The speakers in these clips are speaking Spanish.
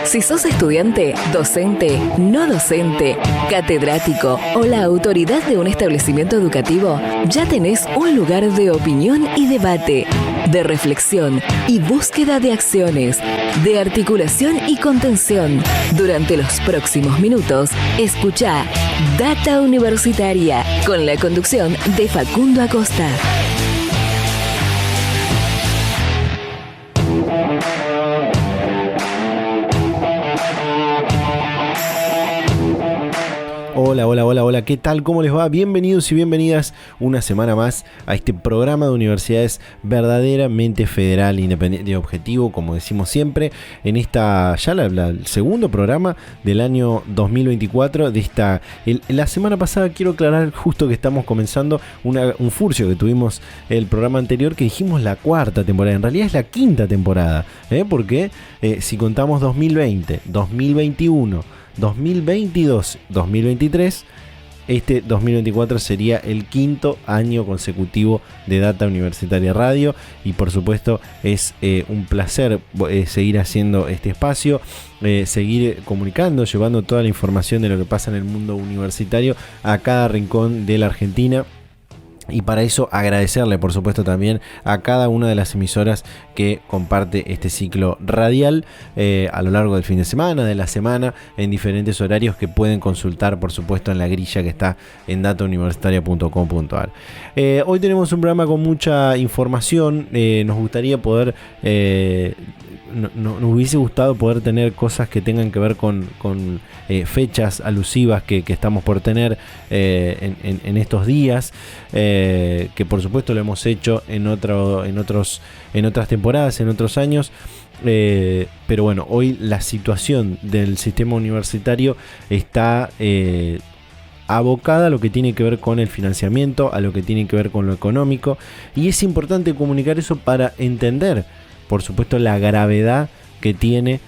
Si sos estudiante, docente, no docente, catedrático o la autoridad de un establecimiento educativo, ya tenés un lugar de opinión y debate, de reflexión y búsqueda de acciones, de articulación y contención. Durante los próximos minutos, escuchá Data Universitaria con la conducción de Facundo Acosta. Hola, ¿qué tal? ¿Cómo les va? Bienvenidos y bienvenidas una semana más a este programa de universidades verdaderamente federal, independiente y objetivo, como decimos siempre, en esta ya el segundo programa del año 2024. La semana pasada quiero aclarar justo que estamos comenzando un furcio que tuvimos el programa anterior, que dijimos la cuarta temporada, en realidad es la quinta temporada, porque si contamos 2020, 2021, 2022, 2023, este 2024 sería el quinto año consecutivo de Data Universitaria Radio, y por supuesto es un placer seguir haciendo este espacio, seguir comunicando, llevando toda la información de lo que pasa en el mundo universitario a cada rincón de la Argentina. Y para eso agradecerle, por supuesto, también a cada una de las emisoras que comparte este ciclo radial a lo largo del fin de semana, de la semana, en diferentes horarios que pueden consultar, por supuesto, en la grilla que está en datauniversitaria.com.ar. Hoy tenemos un programa con mucha información. Nos gustaría poder... nos hubiese gustado poder tener cosas que tengan que ver con fechas alusivas que estamos por tener en estos días, que por supuesto lo hemos hecho en otras temporadas, en otros años. Pero bueno, hoy la situación del sistema universitario está abocada a lo que tiene que ver con el financiamiento, a lo que tiene que ver con lo económico, y es importante comunicar eso para entender, por supuesto, la gravedad que tiene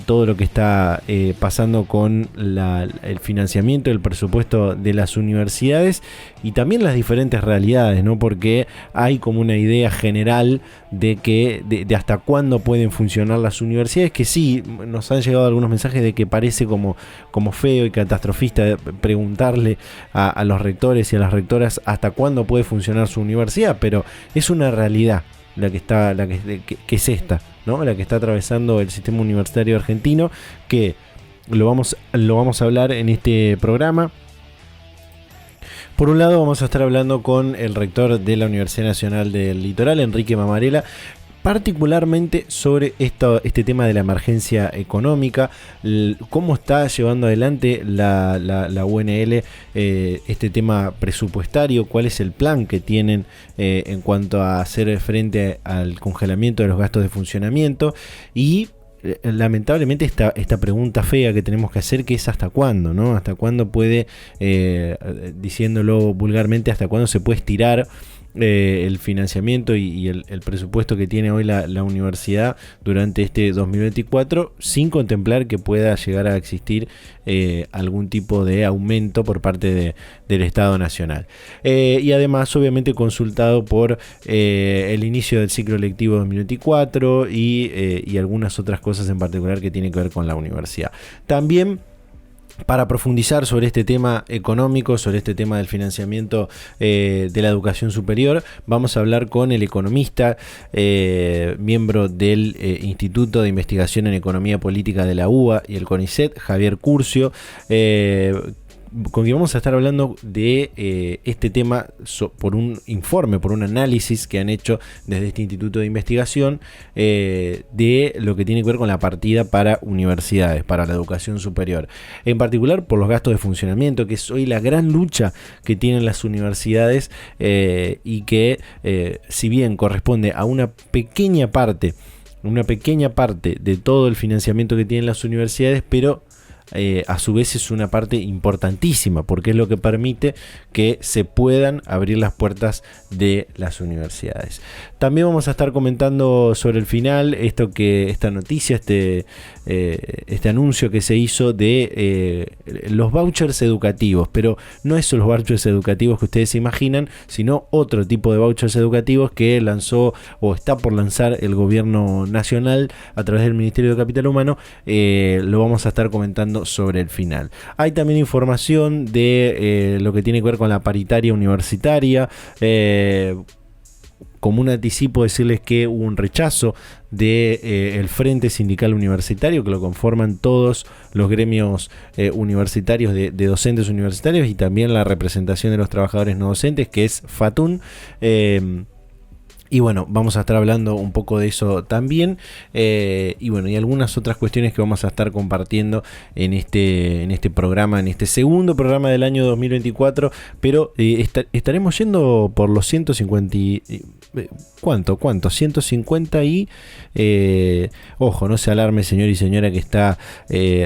todo lo que está pasando con el financiamiento, el presupuesto de las universidades, y también las diferentes realidades, ¿no? Porque hay como una idea general de que de hasta cuándo pueden funcionar las universidades, que sí, nos han llegado algunos mensajes de que parece como feo y catastrofista preguntarle a los rectores y a las rectoras hasta cuándo puede funcionar su universidad, pero es una realidad que es esta, ¿no? La que está atravesando el sistema universitario argentino, que lo vamos a hablar en este programa. Por un lado, vamos a estar hablando con el rector de la Universidad Nacional del Litoral, Enrique Mamarela, particularmente sobre este tema de la emergencia económica, cómo está llevando adelante la UNL este tema presupuestario, cuál es el plan que tienen en cuanto a hacer frente al congelamiento de los gastos de funcionamiento, y lamentablemente esta pregunta fea que tenemos que hacer, que es hasta cuándo, ¿no? Hasta cuándo puede, diciéndolo vulgarmente, hasta cuándo se puede estirar el financiamiento y el presupuesto que tiene hoy la universidad durante este 2024, sin contemplar que pueda llegar a existir algún tipo de aumento por parte del Estado Nacional. Y además, obviamente, consultado por el inicio del ciclo lectivo 2024 y algunas otras cosas en particular que tienen que ver con la universidad. También, para profundizar sobre este tema económico, sobre este tema del financiamiento de la educación superior, vamos a hablar con el economista, miembro del Instituto de Investigación en Economía Política de la UBA y el CONICET, Javier Curcio, con quien vamos a estar hablando de este tema por un informe, por un análisis que han hecho desde este Instituto de Investigación de lo que tiene que ver con la partida para universidades, para la educación superior. En particular por los gastos de funcionamiento, que es hoy la gran lucha que tienen las universidades, y que si bien corresponde a una pequeña parte de todo el financiamiento que tienen las universidades, pero a su vez es una parte importantísima, porque es lo que permite que se puedan abrir las puertas de las universidades. También vamos a estar comentando sobre el final esta noticia, este anuncio que se hizo de los vouchers educativos, pero no esos los vouchers educativos que ustedes se imaginan, sino otro tipo de vouchers educativos que lanzó o está por lanzar el gobierno nacional a través del Ministerio de Capital Humano. Lo vamos a estar comentando sobre el final. Hay también información de lo que tiene que ver con la paritaria universitaria. Como un anticipo, decirles que hubo un rechazo del Frente Sindical Universitario, que lo conforman todos los gremios universitarios de docentes universitarios, y también la representación de los trabajadores no docentes, que es FATUN. Y bueno, vamos a estar hablando un poco de eso también, y bueno, y algunas otras cuestiones que vamos a estar compartiendo en este programa, en este segundo programa del año 2024, pero estaremos yendo por los 150 ¿cuánto? 150 y ojo, no se alarme señor y señora que está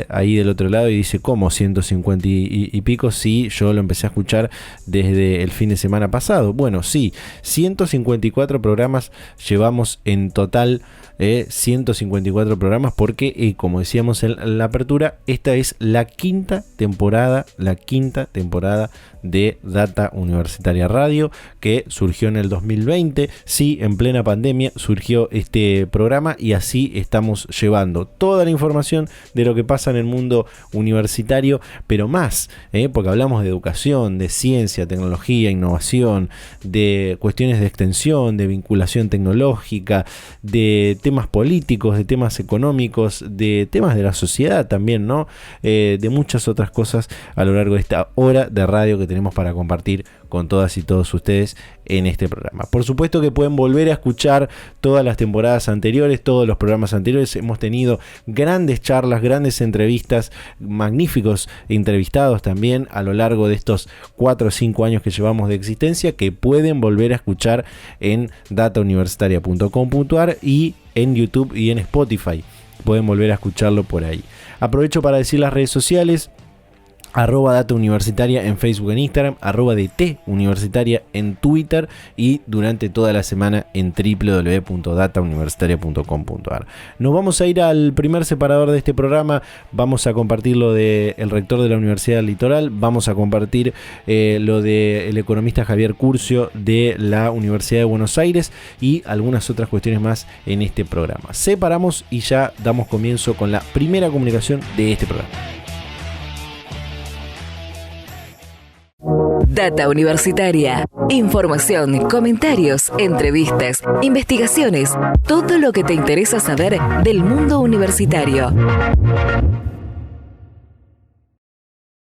ahí del otro lado y dice, ¿cómo 150 y pico? Sí, yo lo empecé a escuchar desde el fin de semana pasado. Bueno, sí, 154 programas llevamos en total, 154 programas, porque como decíamos en la apertura, esta es la quinta temporada de Data Universitaria Radio, que surgió en el 2020. Sí, en plena pandemia surgió este programa, y así estamos llevando toda la información de lo que pasa en el mundo universitario, pero más, porque hablamos de educación, de ciencia, tecnología, innovación, de cuestiones de extensión, de vinculación tecnológica, de temas políticos, de temas económicos, de temas de la sociedad también, ¿no? De muchas otras cosas a lo largo de esta hora de radio que tenemos para compartir con todas y todos ustedes en este programa. Por supuesto que pueden volver a escuchar todas las temporadas anteriores, todos los programas anteriores. Hemos tenido grandes charlas, grandes entrevistas, magníficos entrevistados también a lo largo de estos 4 o 5 años que llevamos de existencia, que pueden volver a escuchar en datauniversitaria.com.ar y en YouTube y en Spotify. Pueden volver a escucharlo por ahí. Aprovecho para decir las redes sociales: @Data Universitaria en Facebook, en Instagram, @DT Universitaria en Twitter, y durante toda la semana en www.datauniversitaria.com.ar. Nos vamos a ir al primer separador de este programa. Vamos a compartir lo del rector de la Universidad del Litoral, vamos a compartir lo del economista Javier Curcio de la Universidad de Buenos Aires, y algunas otras cuestiones más en este programa. Separamos y ya damos comienzo con la primera comunicación de este programa. Data Universitaria. Información, comentarios, entrevistas, investigaciones, todo lo que te interesa saber del mundo universitario.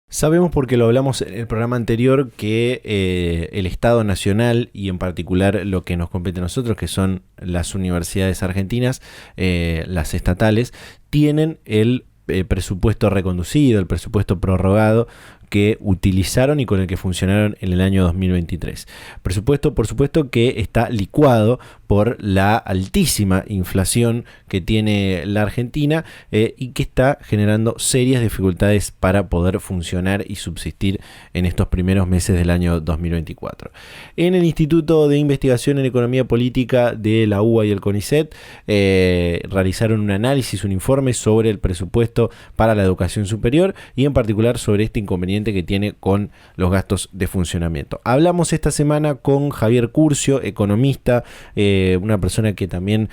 Sabemos, porque lo hablamos en el programa anterior, que el Estado Nacional, y en particular lo que nos compete a nosotros, que son las universidades argentinas, las estatales, tienen el presupuesto reconducido, el presupuesto prorrogado, que utilizaron y con el que funcionaron en el año 2023. Presupuesto, por supuesto, que está licuado por la altísima inflación que tiene la Argentina, y que está generando serias dificultades para poder funcionar y subsistir en estos primeros meses del año 2024. En el Instituto de Investigación en Economía Política de la UBA y el CONICET realizaron un análisis, un informe sobre el presupuesto para la educación superior, y en particular sobre este inconveniente que tiene con los gastos de funcionamiento. Hablamos esta semana con Javier Curcio, economista, una persona que también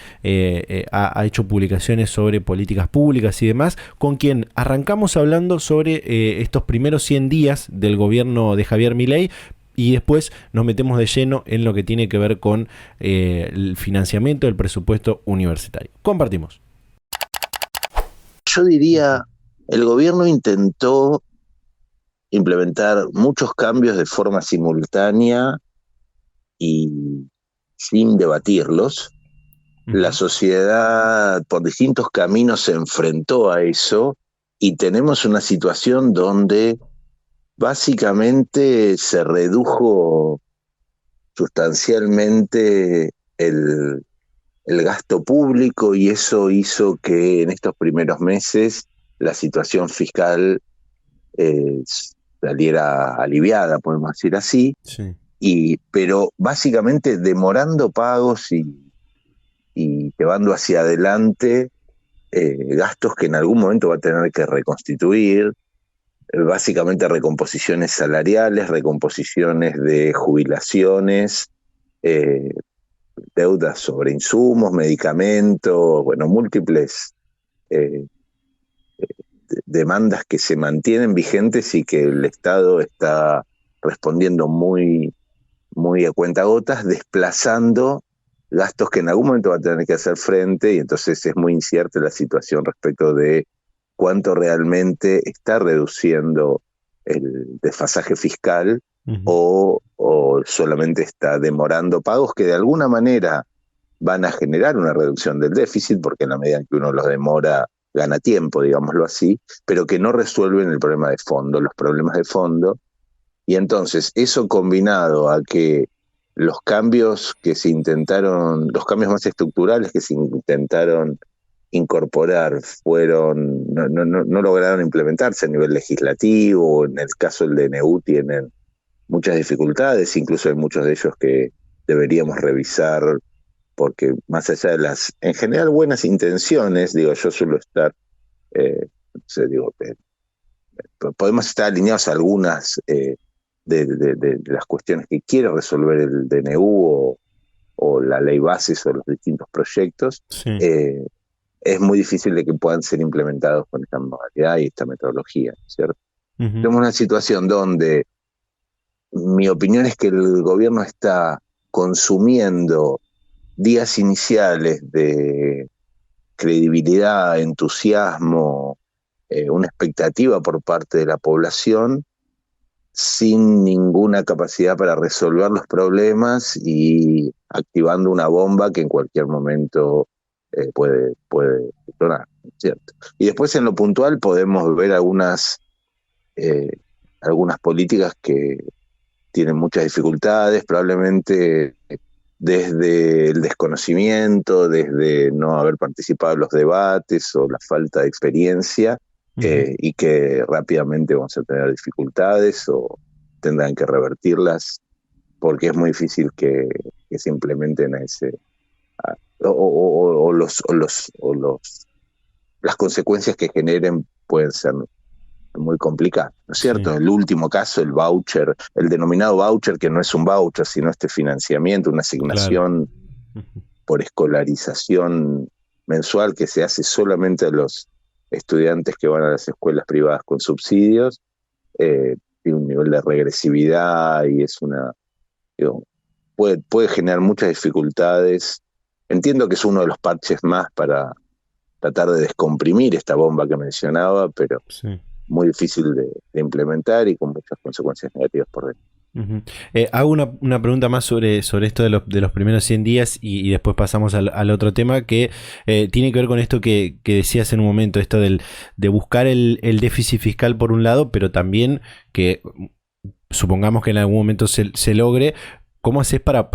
ha hecho publicaciones sobre políticas públicas y demás, con quien arrancamos hablando sobre estos primeros 100 días del gobierno de Javier Milei, y después nos metemos de lleno en lo que tiene que ver con el financiamiento del presupuesto universitario. Compartimos. Yo diría, el gobierno intentó implementar muchos cambios de forma simultánea y sin debatirlos. La sociedad por distintos caminos se enfrentó a eso, y tenemos una situación donde básicamente se redujo sustancialmente el gasto público, y eso hizo que en estos primeros meses la situación fiscal saliera aliviada, podemos decir así, Sí. pero básicamente demorando pagos y llevando hacia adelante gastos que en algún momento va a tener que reconstituir, básicamente recomposiciones salariales, recomposiciones de jubilaciones, eh, deudas sobre insumos, medicamentos, bueno, múltiples eh, demandas que se mantienen vigentes y que el Estado está respondiendo muy, muy a cuentagotas, desplazando gastos que en algún momento va a tener que hacer frente, y entonces es muy incierta la situación respecto de cuánto realmente está reduciendo el desfasaje fiscal o solamente está demorando pagos que de alguna manera van a generar una reducción del déficit, porque en la medida en que uno los demora, gana tiempo, digámoslo así, pero que no resuelven el problema de fondo, los problemas de fondo. Y entonces eso combinado a que los cambios que se intentaron, los cambios más estructurales que se intentaron incorporar no lograron implementarse a nivel legislativo. En el caso del DNU tienen muchas dificultades, incluso hay muchos de ellos que deberíamos revisar, porque más allá de las, en general, buenas intenciones, digo, yo suelo estar, no sé, digo, podemos estar alineados a algunas de las cuestiones que quiere resolver el DNU o la ley bases o los distintos proyectos. Sí. Es muy difícil de que puedan ser implementados con esta modalidad y esta metodología, ¿cierto? Tenemos una situación donde mi opinión es que el gobierno está consumiendo días iniciales de credibilidad, entusiasmo, una expectativa por parte de la población, sin ninguna capacidad para resolver los problemas y activando una bomba que en cualquier momento puede detonar, ¿cierto? Y después en lo puntual podemos ver algunas políticas que tienen muchas dificultades, probablemente desde el desconocimiento, desde no haber participado en los debates o la falta de experiencia, y que rápidamente vamos a tener dificultades o tendrán que revertirlas, porque es muy difícil que se implementen a ese las consecuencias que generen pueden ser muy complicadas, ¿no es cierto? Sí. El último caso, el voucher, el denominado voucher, que no es un voucher, sino este financiamiento, una asignación por escolarización mensual que se hace solamente a los estudiantes que van a las escuelas privadas con subsidios, tiene un nivel de regresividad y es puede generar muchas dificultades. Entiendo que es uno de los parches más para tratar de descomprimir esta bomba que mencionaba, pero muy difícil de implementar y con muchas consecuencias negativas por dentro. Hago una pregunta más sobre esto de los primeros 100 días y después pasamos al otro tema que tiene que ver con esto que decías en un momento, esto de buscar el déficit fiscal por un lado, pero también que supongamos que en algún momento se logre. ¿Cómo haces para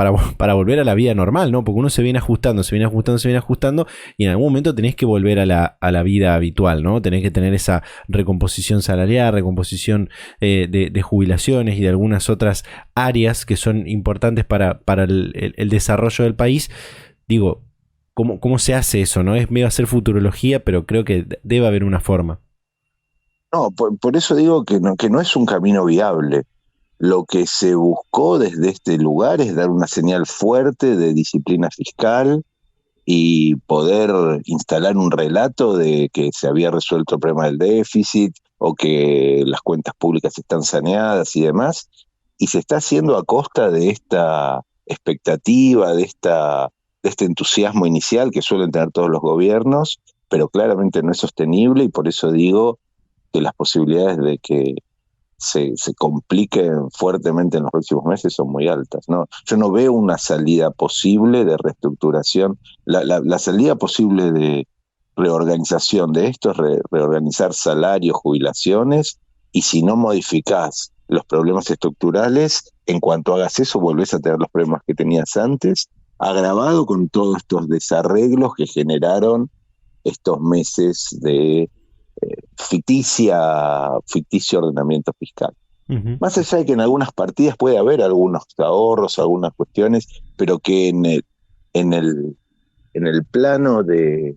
volver a la vida normal, ¿no? Porque uno se viene ajustando y en algún momento tenés que volver a la vida habitual, ¿no? Tenés que tener esa recomposición salarial, recomposición de jubilaciones y de algunas otras áreas que son importantes para el desarrollo del país. Digo, ¿cómo se hace eso, no? Es medio hacer futurología, pero creo que debe haber una forma. No, por eso digo que no es un camino viable. Lo que se buscó desde este lugar es dar una señal fuerte de disciplina fiscal y poder instalar un relato de que se había resuelto el problema del déficit o que las cuentas públicas están saneadas y demás, y se está haciendo a costa de esta expectativa, de este entusiasmo inicial que suelen tener todos los gobiernos, pero claramente no es sostenible, y por eso digo que las posibilidades de que se compliquen fuertemente en los próximos meses son muy altas, ¿no? Yo no veo una salida posible de reestructuración. La salida posible de reorganización de esto es reorganizar salarios, jubilaciones, y si no modificás los problemas estructurales, en cuanto hagas eso volvés a tener los problemas que tenías antes, agravado con todos estos desarreglos que generaron estos meses de ficticio ordenamiento fiscal. Ujú. Más allá de que en algunas partidas puede haber algunos ahorros, algunas cuestiones, pero que en el plano de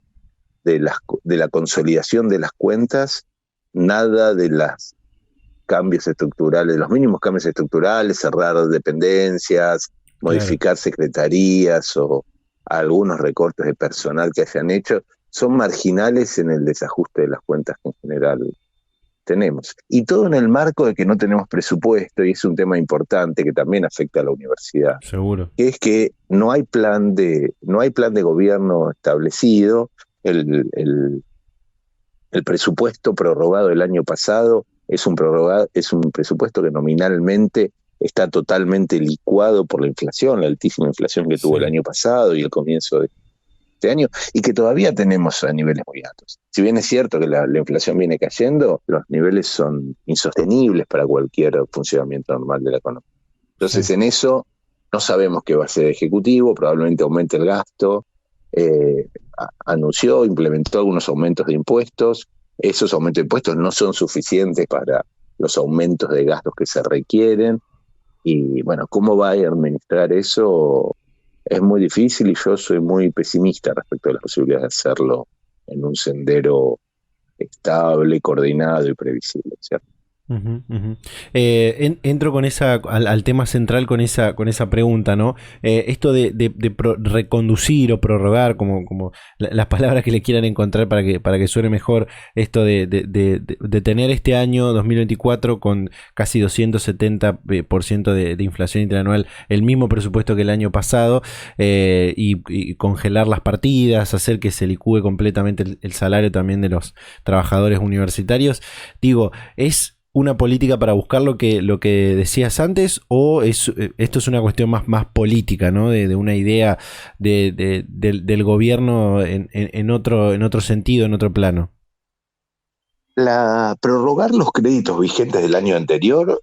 la consolidación de las cuentas, nada de los cambios estructurales, los mínimos cambios estructurales, cerrar dependencias, modificar secretarías o algunos recortes de personal que hayan hecho, son marginales en el desajuste de las cuentas que en general tenemos. Y todo en el marco de que no tenemos presupuesto, y es un tema importante que también afecta a la universidad. Seguro. Que es que no hay plan de gobierno establecido. El presupuesto prorrogado del año pasado es un presupuesto que nominalmente está totalmente licuado por la inflación, la altísima inflación que tuvo el año pasado y el comienzo de este año, y que todavía tenemos a niveles muy altos. Si bien es cierto que la inflación viene cayendo, los niveles son insostenibles para cualquier funcionamiento normal de la economía. Entonces, en eso no sabemos qué va a hacer el Ejecutivo, probablemente aumente el gasto, implementó algunos aumentos de impuestos. Esos aumentos de impuestos no son suficientes para los aumentos de gastos que se requieren. Y bueno, ¿cómo va a administrar eso? Es muy difícil y yo soy muy pesimista respecto a las posibilidades de hacerlo en un sendero estable, coordinado y previsible, ¿cierto? Uh-huh, uh-huh. Entro con al tema central con esa pregunta, ¿no? Esto de reconducir o prorrogar, como las palabras que le quieran encontrar para que suene mejor, esto de tener este año 2024 con casi 270% de inflación interanual, el mismo presupuesto que el año pasado, y congelar las partidas, hacer que se licúe completamente el salario también de los trabajadores universitarios. Digo, ¿es una política para buscar lo que decías antes, o esto es una cuestión más política, ¿no? De una idea del gobierno en otro sentido, en otro plano? Prorrogar los créditos vigentes del año anterior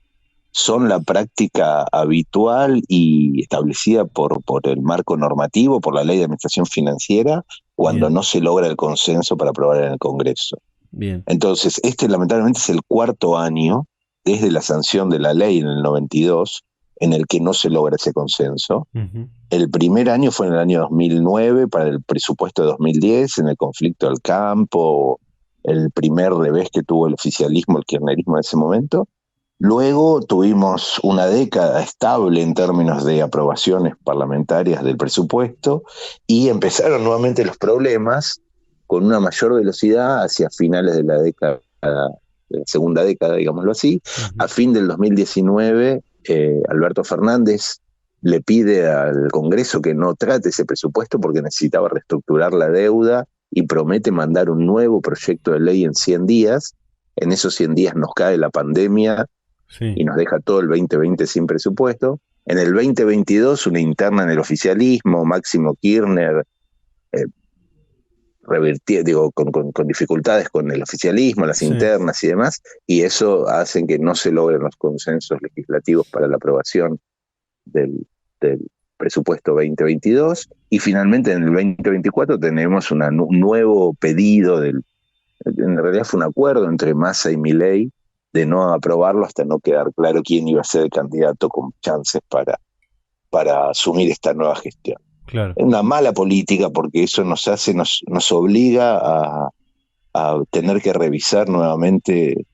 son la práctica habitual y establecida por el marco normativo, por la Ley de Administración Financiera, cuando no se logra el consenso para aprobar en el Congreso. Bien. Entonces, lamentablemente es el cuarto año desde la sanción de la ley en el 92 en el que no se logra ese consenso. Uh-huh. El primer año fue en el año 2009 para el presupuesto de 2010, en el conflicto del campo, el primer revés que tuvo el oficialismo, el kirchnerismo en ese momento. Luego tuvimos una década estable en términos de aprobaciones parlamentarias del presupuesto y empezaron nuevamente los problemas con una mayor velocidad hacia finales de la década, de la segunda década, digámoslo así. Uh-huh. A fin del 2019, Alberto Fernández le pide al Congreso que no trate ese presupuesto porque necesitaba reestructurar la deuda y promete mandar un nuevo proyecto de ley en 100 días. En esos 100 días nos cae la pandemia y nos deja todo el 2020 sin presupuesto. En el 2022, una interna en el oficialismo, Máximo Kirchner, con dificultades con el oficialismo, las internas y demás, y eso hace que no se logren los consensos legislativos para la aprobación del presupuesto 2022, y finalmente en el 2024 tenemos un nuevo pedido, en realidad fue un acuerdo entre Massa y Milei de no aprobarlo hasta no quedar claro quién iba a ser el candidato con chances para asumir esta nueva gestión. Claro. Es una mala política porque eso nos obliga a tener que revisar nuevamente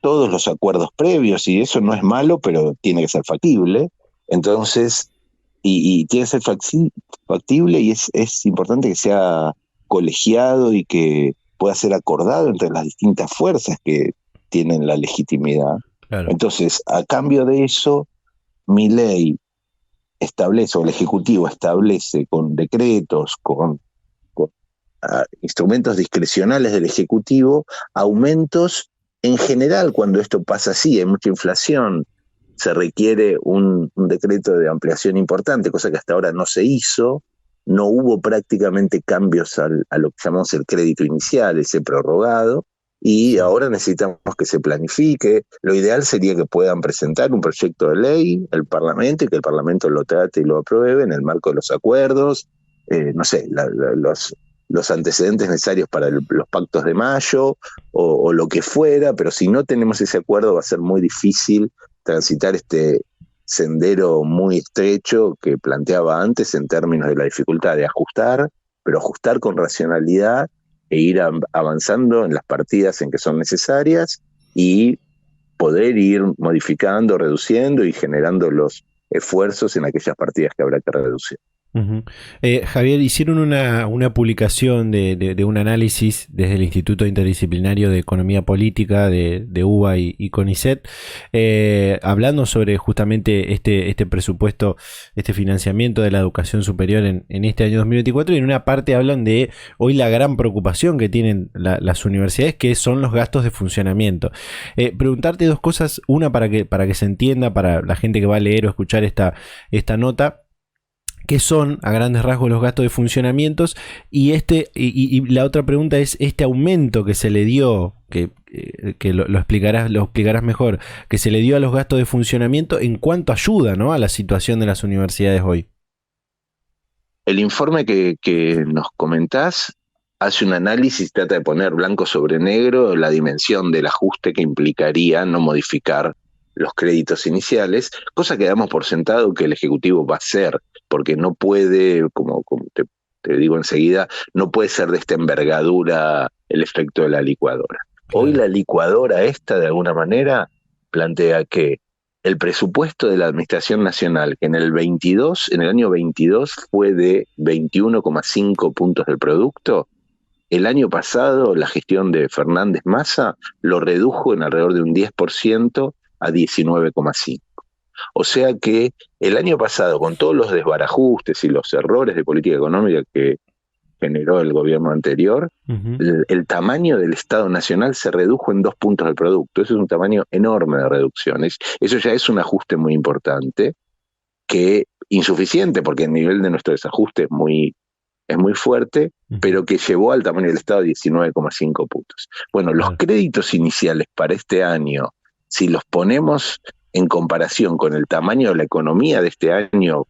todos los acuerdos previos, y eso no es malo, pero tiene que ser factible. Entonces, y tiene que ser factible, y es importante que sea colegiado y que pueda ser acordado entre las distintas fuerzas que tienen la legitimidad. Claro. Entonces, a cambio de eso, Milei establece, o el Ejecutivo establece con decretos, con instrumentos discrecionales del Ejecutivo, aumentos en general. Cuando esto pasa así, hay mucha inflación, se requiere un decreto de ampliación importante, cosa que hasta ahora no se hizo. No hubo prácticamente cambios a lo que llamamos el crédito inicial, ese prorrogado, y ahora necesitamos que se planifique. Lo ideal sería que puedan presentar un proyecto de ley al Parlamento y que el Parlamento lo trate y lo apruebe en el marco de los acuerdos. los antecedentes necesarios para los pactos de mayo o lo que fuera, pero si no tenemos ese acuerdo va a ser muy difícil transitar este sendero muy estrecho que planteaba antes en términos de la dificultad de ajustar, pero ajustar con racionalidad e ir avanzando en las partidas en que son necesarias y poder ir modificando, reduciendo y generando los esfuerzos en aquellas partidas que habrá que reducir. Uh-huh. Javier, hicieron una publicación de un análisis desde el Instituto Interdisciplinario de Economía Política de UBA y CONICET, hablando sobre justamente este presupuesto, este financiamiento de la educación superior en este año 2024, y en una parte hablan de hoy la gran preocupación que tienen las universidades, que son los gastos de funcionamiento. Preguntarte dos cosas, una para que se entienda, para la gente que va a leer o escuchar esta nota. ¿Qué son, a grandes rasgos, los gastos de funcionamientos? Y la otra pregunta es, este aumento que se le dio, que lo explicarás mejor, que se le dio a los gastos de funcionamiento, ¿en cuánto ayuda, ¿no?, a la situación de las universidades hoy? El informe que nos comentás hace un análisis, trata de poner blanco sobre negro la dimensión del ajuste que implicaría no modificar los créditos iniciales, cosa que damos por sentado que el Ejecutivo va a hacer, porque no puede, como te digo enseguida, no puede ser de esta envergadura el efecto de la licuadora. Hoy la licuadora esta, de alguna manera, plantea que el presupuesto de la Administración Nacional, que en el año 22 fue de 21,5 puntos del producto, el año pasado la gestión de Fernández Massa lo redujo en alrededor de un 10% a 19,5. O sea que el año pasado, con todos los desbarajustes y los errores de política económica que generó el gobierno anterior, el tamaño del Estado Nacional se redujo en 2 puntos del producto. Eso es un tamaño enorme de reducciones. Eso ya es un ajuste muy importante, que insuficiente, porque el nivel de nuestro desajuste es muy fuerte, pero que llevó al tamaño del Estado 19,5 puntos. Bueno, los créditos iniciales para este año, si los ponemos en comparación con el tamaño de la economía de este año,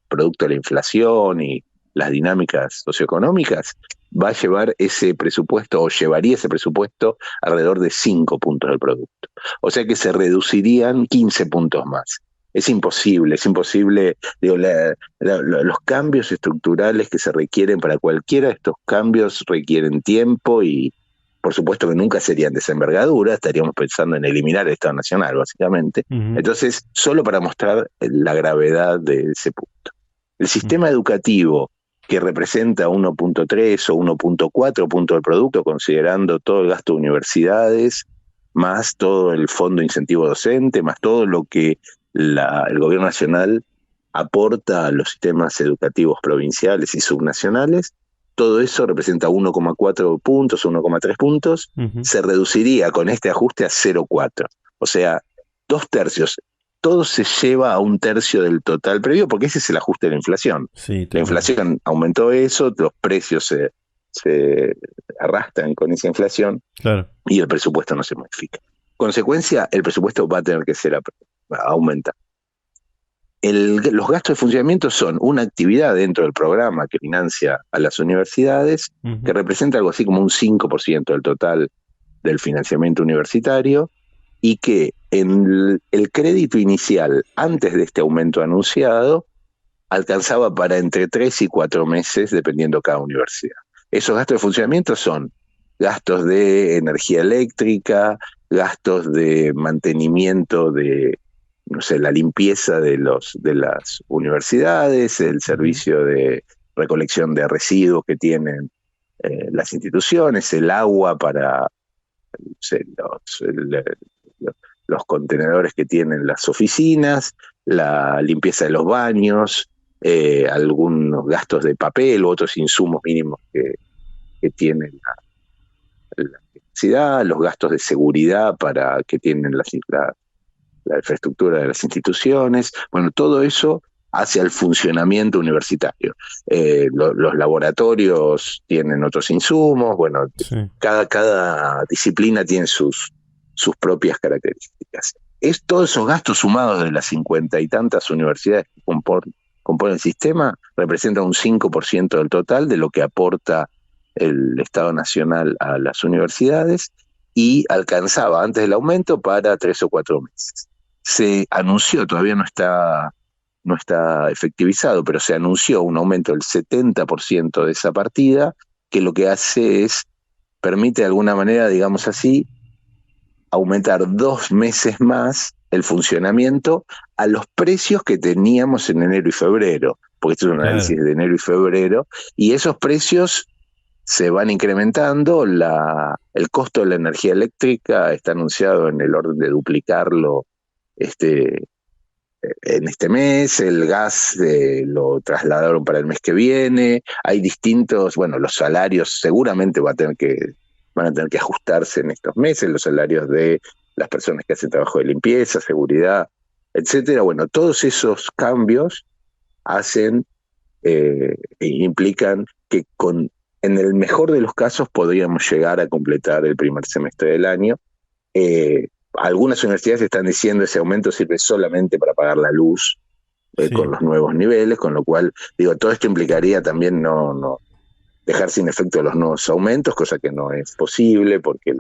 producto de la inflación y las dinámicas socioeconómicas, va a llevar ese presupuesto, o llevaría ese presupuesto, alrededor de 5 puntos del producto. O sea que se reducirían 15 puntos más. Es imposible, digo, los cambios estructurales que se requieren para cualquiera de estos cambios requieren tiempo y por supuesto que nunca serían de esa envergadura, estaríamos pensando en eliminar el Estado Nacional, básicamente. Entonces, solo para mostrar la gravedad de ese punto. El sistema educativo, que representa 1.3 o 1.4 puntos del producto, considerando todo el gasto de universidades, más todo el fondo de incentivo docente, más todo lo que el gobierno nacional aporta a los sistemas educativos provinciales y subnacionales, todo eso representa 1,4 puntos, 1,3 puntos, se reduciría con este ajuste a 0,4. O sea, 2/3. Todo se lleva a 1/3 del total previo, porque ese es el ajuste de la inflación. Sí, la inflación aumentó eso, los precios se arrastran con esa inflación, y el presupuesto no se modifica. Consecuencia, el presupuesto va a tener que ser aumentado. Los gastos de funcionamiento son una actividad dentro del programa que financia a las universidades, que representa algo así como un 5% del total del financiamiento universitario, y que en el crédito inicial, antes de este aumento anunciado, alcanzaba para entre 3 y 4 meses, dependiendo cada universidad. Esos gastos de funcionamiento son gastos de energía eléctrica, gastos de mantenimiento de, no sé, la limpieza de las universidades, el servicio de recolección de residuos que tienen las instituciones, el agua para, no sé, los contenedores que tienen las oficinas, la limpieza de los baños, algunos gastos de papel u otros insumos mínimos que tienen la universidad, los gastos de seguridad que tienen la infraestructura de las instituciones. Bueno, todo eso hacia el funcionamiento universitario. Los laboratorios tienen otros insumos, bueno, sí. Cada disciplina tiene sus propias características. Todos esos gastos sumados de las 50 y tantas universidades que componen el sistema representan un 5% del total de lo que aporta el Estado Nacional a las universidades y alcanzaba antes del aumento para 3 o 4 meses. Se anunció, todavía no está efectivizado, pero se anunció un aumento del 70% de esa partida, que lo que hace es, permite de alguna manera, digamos así, aumentar 2 meses más el funcionamiento a los precios que teníamos en enero y febrero, porque esto es un análisis de enero y febrero, y esos precios se van incrementando. El costo de la energía eléctrica está anunciado en el orden de duplicarlo en este mes. El gas lo trasladaron para el mes que viene. Hay distintos, los salarios seguramente van a tener que ajustarse en estos meses, los salarios de las personas que hacen trabajo de limpieza, seguridad, etcétera. Todos esos cambios hacen e implican que en el mejor de los casos podríamos llegar a completar el primer semestre del año. Algunas universidades están diciendo ese aumento sirve solamente para pagar la luz con los nuevos niveles, con lo cual, todo esto implicaría también no dejar sin efecto los nuevos aumentos, cosa que no es posible porque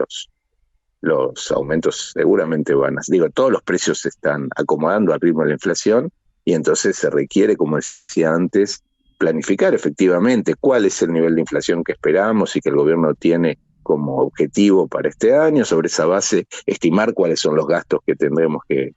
los aumentos seguramente todos los precios se están acomodando al ritmo de la inflación, y entonces se requiere, como decía antes, planificar efectivamente cuál es el nivel de inflación que esperamos y que el gobierno tiene como objetivo para este año. Sobre esa base, estimar cuáles son los gastos que tendremos que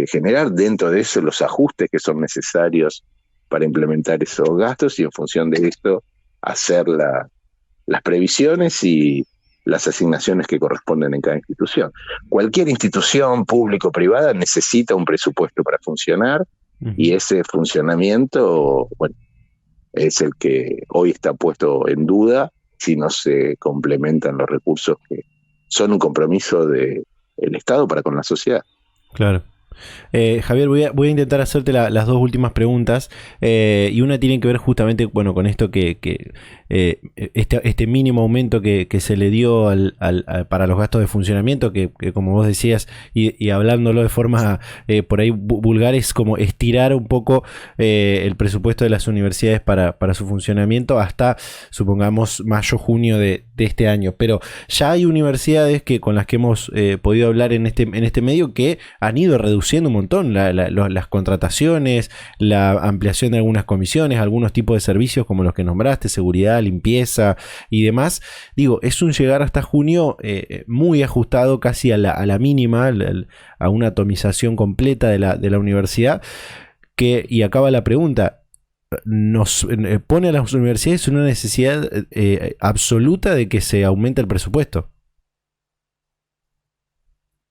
generar, dentro de eso los ajustes que son necesarios para implementar esos gastos, y en función de esto hacer las previsiones y las asignaciones que corresponden en cada institución. Cualquier institución pública o privada necesita un presupuesto para funcionar, y ese funcionamiento, es el que hoy está puesto en duda si no se complementan los recursos que son un compromiso del Estado para con la sociedad. Claro. Javier, voy a intentar hacerte las dos últimas preguntas, y una tiene que ver justamente con esto que este mínimo aumento que se le dio para los gastos de funcionamiento, que como vos decías, y hablándolo de forma por ahí vulgar, es como estirar un poco el presupuesto de las universidades para su funcionamiento hasta, supongamos, mayo, junio de este año. Pero ya hay universidades con las que hemos podido hablar en este medio, que han ido reduciendo un montón las contrataciones, la ampliación de algunas comisiones, algunos tipos de servicios como los que nombraste, seguridad, limpieza y demás. Es un llegar hasta junio muy ajustado, casi a la mínima, a una atomización completa de la universidad, y acaba la pregunta. Nos pone a las universidades una necesidad absoluta de que se aumente el presupuesto.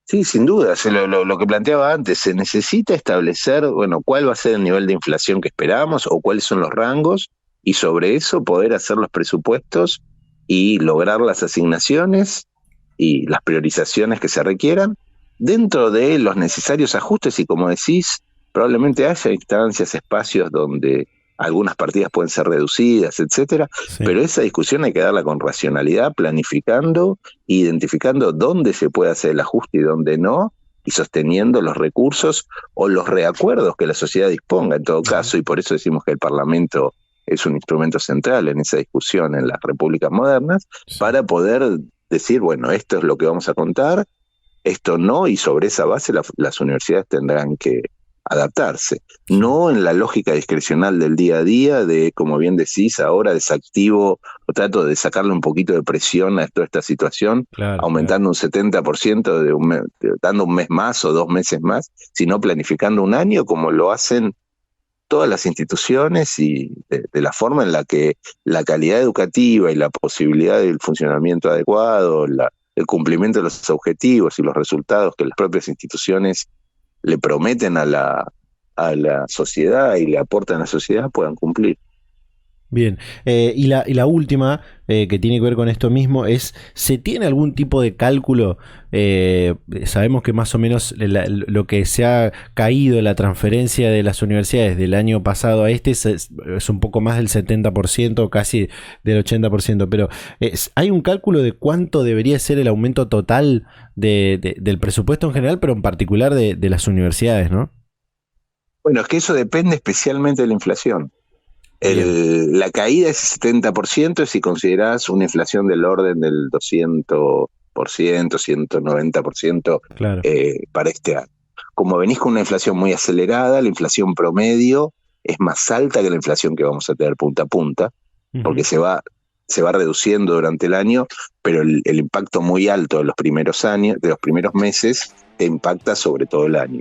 Sí, sin duda, lo que planteaba antes, se necesita establecer, cuál va a ser el nivel de inflación que esperamos o cuáles son los rangos, y sobre eso poder hacer los presupuestos y lograr las asignaciones y las priorizaciones que se requieran dentro de los necesarios ajustes. Y como decís, probablemente haya instancias, espacios donde algunas partidas pueden ser reducidas, etcétera, pero esa discusión hay que darla con racionalidad, planificando, identificando dónde se puede hacer el ajuste y dónde no, y sosteniendo los recursos o los reacuerdos que la sociedad disponga en todo caso. Y por eso decimos que el Parlamento es un instrumento central en esa discusión en las repúblicas modernas, para poder decir, esto es lo que vamos a contar, esto no, y sobre esa base las universidades tendrán que adaptarse, no en la lógica discrecional del día a día de, como bien decís, ahora desactivo o trato de sacarle un poquito de presión a toda esta situación, aumentando un 70% dando un mes más o 2 meses más, sino planificando un año, como lo hacen todas las instituciones, y de la forma en la que la calidad educativa y la posibilidad del funcionamiento adecuado, el cumplimiento de los objetivos y los resultados que las propias instituciones le prometen a la sociedad y le aportan a la sociedad puedan cumplir. Bien, y la última, que tiene que ver con esto mismo, es, ¿se tiene algún tipo de cálculo? Sabemos que más o menos lo que se ha caído la transferencia de las universidades del año pasado a es un poco más del 70%, casi del 80%, pero ¿hay un cálculo de cuánto debería ser el aumento total del presupuesto en general, pero en particular de las universidades, ¿no? Es que eso depende especialmente de la inflación. La caída de ese 70% es si considerás una inflación del orden del 200%, 190% Claro. Para este año. Como venís con una inflación muy acelerada, la inflación promedio es más alta que la inflación que vamos a tener punta a punta, porque se va reduciendo durante el año, pero el impacto muy alto de los primeros años, de los primeros meses, te impacta sobre todo el año.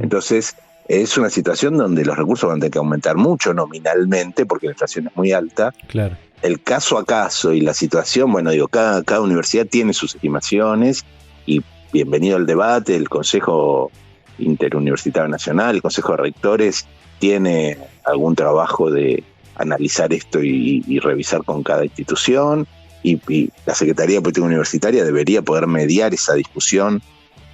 Entonces, es una situación donde los recursos van a tener que aumentar mucho nominalmente, porque la inflación es muy alta. Claro. El caso a caso y la situación, bueno, digo, cada universidad tiene sus estimaciones, y bienvenido al debate. El Consejo Interuniversitario Nacional, el Consejo de Rectores, tiene algún trabajo de analizar esto y revisar con cada institución, y la Secretaría de Política Universitaria debería poder mediar esa discusión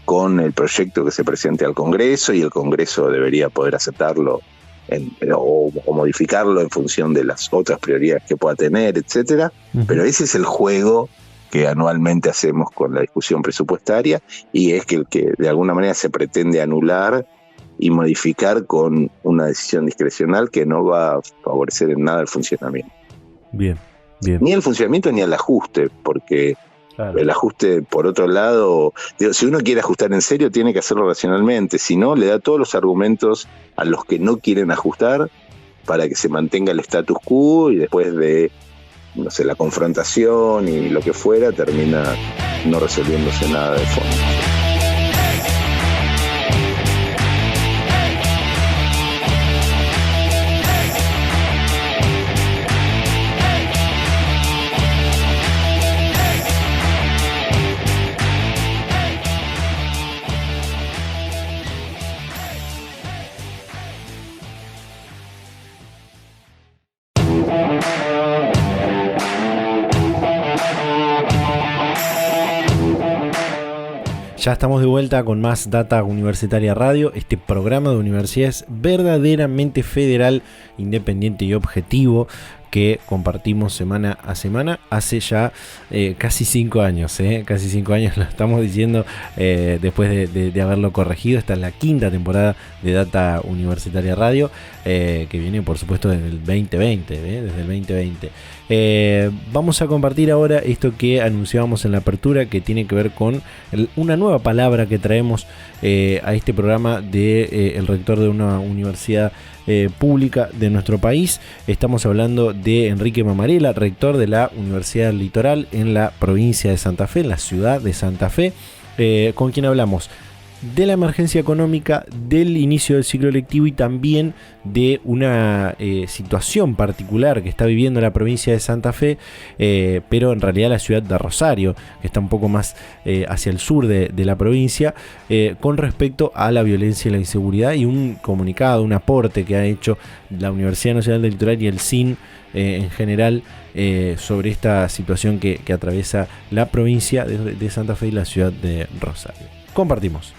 con el proyecto que se presente al Congreso, y el Congreso debería poder aceptarlo o modificarlo en función de las otras prioridades que pueda tener, etcétera. Pero ese es el juego que anualmente hacemos con la discusión presupuestaria, y es que de alguna manera se pretende anular y modificar con una decisión discrecional que no va a favorecer en nada el funcionamiento. Bien. Ni el funcionamiento ni el ajuste, porque claro, el ajuste, por otro lado, si uno quiere ajustar en serio, tiene que hacerlo racionalmente. Si no, le da todos los argumentos a los que no quieren ajustar para que se mantenga el status quo, y después de, no sé, la confrontación y lo que fuera, termina no resolviéndose nada de fondo. Ya estamos de vuelta con más Data Universitaria Radio, este programa de universidades verdaderamente federal, independiente y objetivo, que compartimos semana a semana hace ya casi 5 años. Casi 5 años lo estamos diciendo, después de haberlo corregido. Esta es la 5ª temporada de Data Universitaria Radio, que viene por supuesto desde el 2020. Desde el 2020. Vamos a compartir ahora esto que anunciábamos en la apertura, que tiene que ver con una nueva palabra que traemos a este programa de el rector de una universidad pública de nuestro país. Estamos hablando de Enrique Mamarela, rector de la Universidad del Litoral en la provincia de Santa Fe, en la ciudad de Santa Fe, con quien hablamos de la emergencia económica, del inicio del ciclo lectivo y también de una situación particular que está viviendo la provincia de Santa Fe, pero en realidad la ciudad de Rosario, que está un poco más hacia el sur de la provincia, con respecto a la violencia y la inseguridad, y un comunicado, un aporte que ha hecho la Universidad Nacional del Litoral y el SIN en general sobre esta situación que atraviesa la provincia de Santa Fe y la ciudad de Rosario. Compartimos.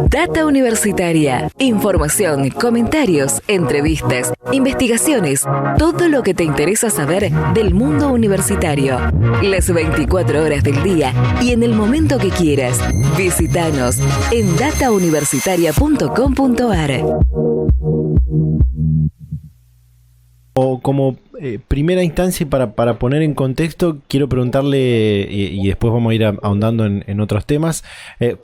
Data Universitaria. Información, comentarios, entrevistas, investigaciones, todo lo que te interesa saber del mundo universitario. Las 24 horas del día y en el momento que quieras. Visítanos en datauniversitaria.com.ar. O como primera instancia, para poner en contexto, quiero preguntarle, y después vamos a ir ahondando en otros temas,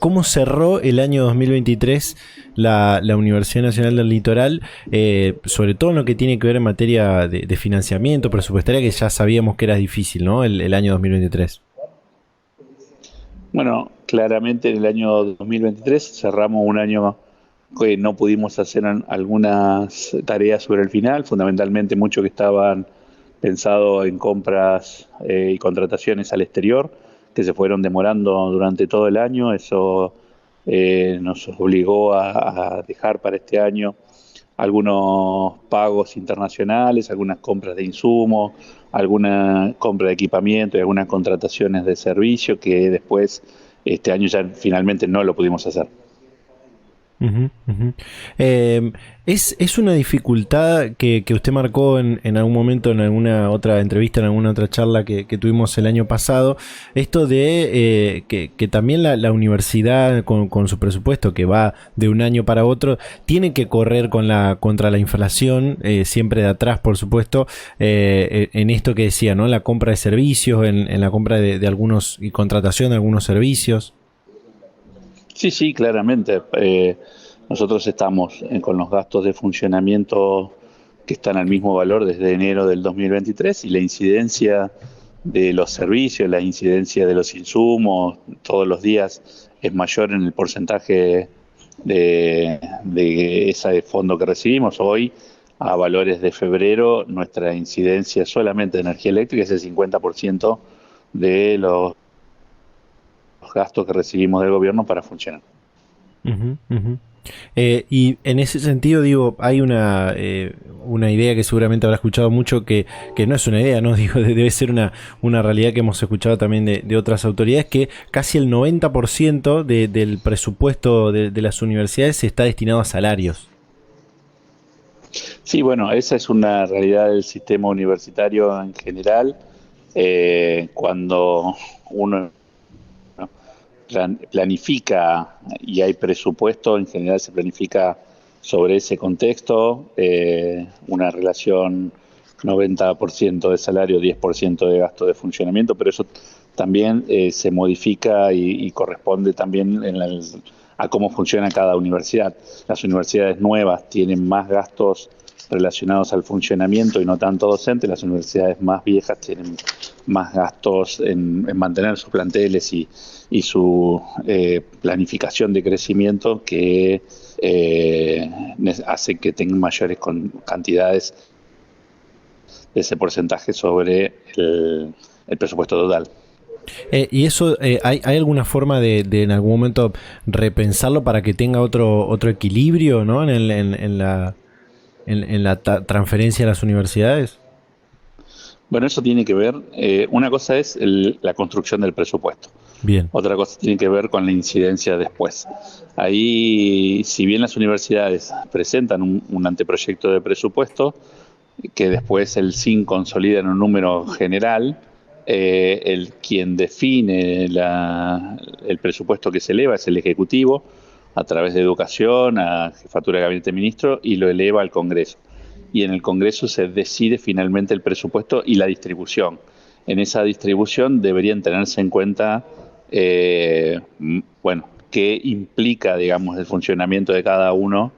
¿cómo cerró el año 2023 la Universidad Nacional del Litoral, sobre todo en lo que tiene que ver en materia de financiamiento presupuestaria, que ya sabíamos que era difícil, ¿no? El año 2023. Bueno, claramente en el año 2023 cerramos un año que no pudimos hacer algunas tareas sobre el final, fundamentalmente mucho que estaban pensados en compras y contrataciones al exterior, que se fueron demorando durante todo el año. Eso nos obligó a dejar para este año algunos pagos internacionales, algunas compras de insumos, alguna compra de equipamiento y algunas contrataciones de servicio que después este año ya finalmente no lo pudimos hacer. Ujú, ujú. Es una dificultad que usted marcó en algún momento, en alguna otra entrevista, en alguna otra charla que tuvimos el año pasado, esto de que también la universidad con su presupuesto que va de un año para otro, tiene que correr contra la inflación, siempre de atrás, por supuesto, en esto que decía, ¿no? La compra de servicios, en la compra de algunos y contratación de algunos servicios. Sí, sí, claramente. Nosotros estamos con los gastos de funcionamiento que están al mismo valor desde enero del 2023 y la incidencia de los servicios, la incidencia de los insumos todos los días es mayor en el porcentaje de ese fondo que recibimos. Hoy, a valores de febrero, nuestra incidencia solamente de energía eléctrica es el 50% de los gastos que recibimos del gobierno para funcionar. Ujú, ujú. Y en ese sentido, digo, hay una idea que seguramente habrá escuchado mucho, que no es una idea, ¿no? Digo, debe ser una realidad que hemos escuchado también de otras autoridades, que casi el 90% del presupuesto de las universidades está destinado a salarios. Sí, bueno, esa es una realidad del sistema universitario en general. Cuando uno planifica y hay presupuesto, en general se planifica sobre ese contexto, una relación 90% de salario, 10% de gasto de funcionamiento, pero eso también se modifica y corresponde también a cómo funciona cada universidad. Las universidades nuevas tienen más gastos relacionados al funcionamiento y no tanto docente. Las universidades más viejas tienen más gastos en mantener sus planteles y su planificación de crecimiento que hace que tengan mayores cantidades de ese porcentaje sobre el presupuesto total. Y eso, ¿hay alguna forma de en algún momento repensarlo para que tenga otro equilibrio, ¿no? En la transferencia a las universidades. Bueno, eso tiene que ver, una cosa es la construcción del presupuesto, Bien. otra cosa tiene que ver con la incidencia después. Ahí, si bien las universidades presentan un anteproyecto de presupuesto, que después el SIN consolida en un número general, quien define el presupuesto que se eleva es el Ejecutivo, a través de Educación, a Jefatura de Gabinete de Ministros, y lo eleva al Congreso. Y en el Congreso se decide finalmente el presupuesto y la distribución. En esa distribución deberían tenerse en cuenta, bueno, qué implica, digamos, el funcionamiento de cada uno,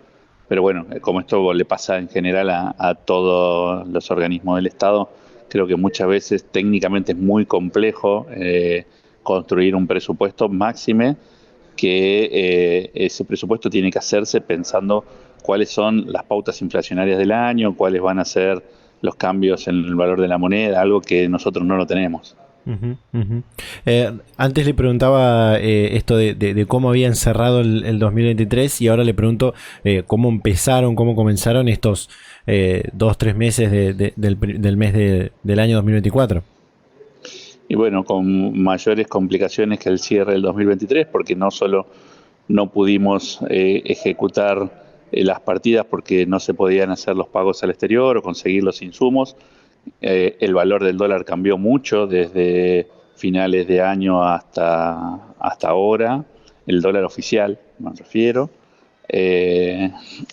pero bueno, como esto le pasa en general a todos los organismos del Estado, creo que muchas veces técnicamente es muy complejo construir un presupuesto máxime, que ese presupuesto tiene que hacerse pensando cuáles son las pautas inflacionarias del año, cuáles van a ser los cambios en el valor de la moneda, algo que nosotros no lo tenemos. Ujú, ujú. Antes le preguntaba esto de cómo habían cerrado el 2023 y ahora le pregunto cómo comenzaron estos 2-3 meses del mes del año 2024. Y bueno, con mayores complicaciones que el cierre del 2023, porque no solo no pudimos ejecutar las partidas porque no se podían hacer los pagos al exterior o conseguir los insumos. El valor del dólar cambió mucho desde finales de año hasta ahora, el dólar oficial, me refiero.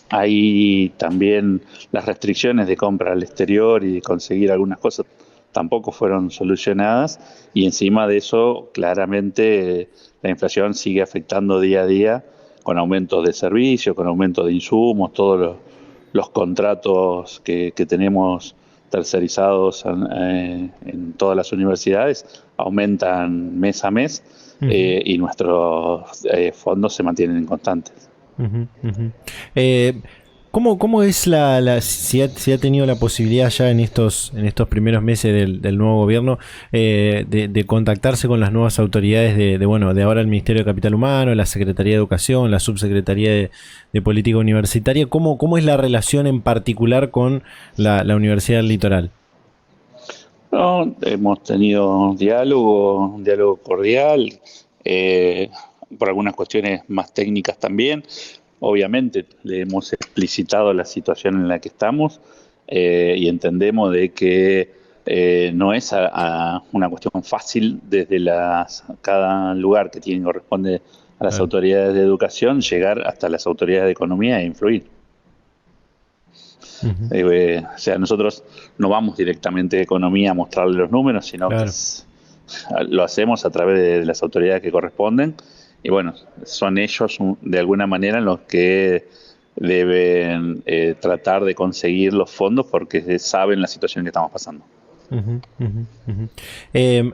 Hay también las restricciones de compra al exterior y de conseguir algunas cosas tampoco fueron solucionadas, y encima de eso claramente la inflación sigue afectando día a día con aumentos de servicios, con aumentos de insumos, todos los contratos que tenemos tercerizados en todas las universidades aumentan mes a mes. Ujú. Y nuestros fondos se mantienen constantes. Ujú, ujú. ¿Cómo es si ha tenido la posibilidad ya en estos primeros meses del nuevo gobierno de contactarse con las nuevas autoridades de ahora el Ministerio de Capital Humano, la Secretaría de Educación, la Subsecretaría de Política Universitaria? ¿Cómo es la relación en particular con la Universidad del Litoral? No, hemos tenido un diálogo cordial, por algunas cuestiones más técnicas también. obviamente le hemos explicitado la situación en la que estamos y entendemos de que no es una cuestión fácil desde cada lugar que corresponde a las autoridades de educación llegar hasta las autoridades de economía e influir. O sea, nosotros no vamos directamente de economía a mostrarle los números, sino que lo hacemos a través de las autoridades que corresponden. Y bueno, son ellos de alguna manera los que deben tratar de conseguir los fondos porque saben la situación que estamos pasando.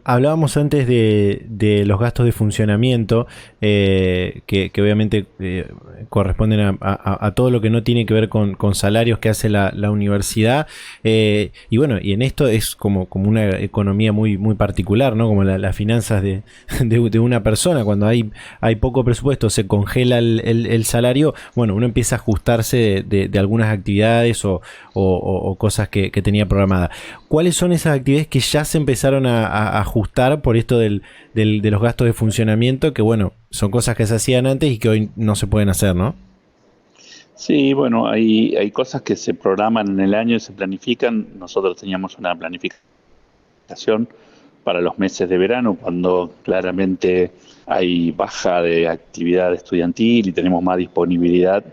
Hablábamos antes de los gastos de funcionamiento que obviamente corresponden a todo lo que no tiene que ver con salarios que hace la universidad, y bueno, y en esto es como una economía muy particular, ¿no? Como las finanzas de una persona. Cuando hay poco presupuesto, se congela el salario, bueno, uno empieza a ajustarse de algunas actividades o cosas que tenía programadas. ¿Cuáles son esas actividades que ya se empezaron a ajustar por esto de los gastos de funcionamiento, que bueno, son cosas que se hacían antes y que hoy no se pueden hacer, ¿no? Sí, bueno, hay cosas que se programan en el año y se planifican. Nosotros teníamos una planificación para los meses de verano, cuando claramente hay baja de actividad estudiantil y tenemos más disponibilidad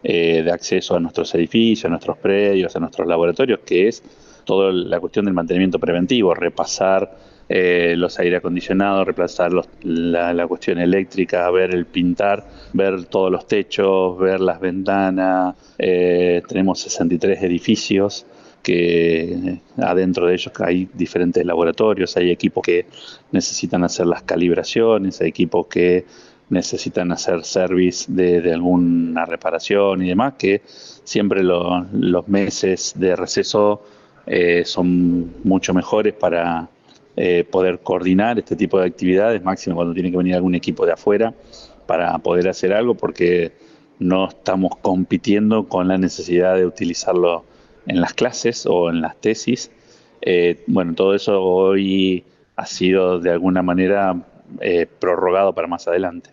de acceso a nuestros edificios, a nuestros predios, a nuestros laboratorios, que es toda la cuestión del mantenimiento preventivo, repasar los aire acondicionados, repasar la cuestión eléctrica, ver el pintar, ver todos los techos, ver las ventanas. Tenemos 63 edificios que adentro de ellos hay diferentes laboratorios, hay equipos que necesitan hacer las calibraciones, hay equipos que necesitan hacer service de alguna reparación y demás, que siempre los meses de receso son mucho mejores para poder coordinar este tipo de actividades, máximo cuando tiene que venir algún equipo de afuera para poder hacer algo, porque no estamos compitiendo con la necesidad de utilizarlo en las clases o en las tesis. Bueno, todo eso hoy ha sido de alguna manera prorrogado para más adelante.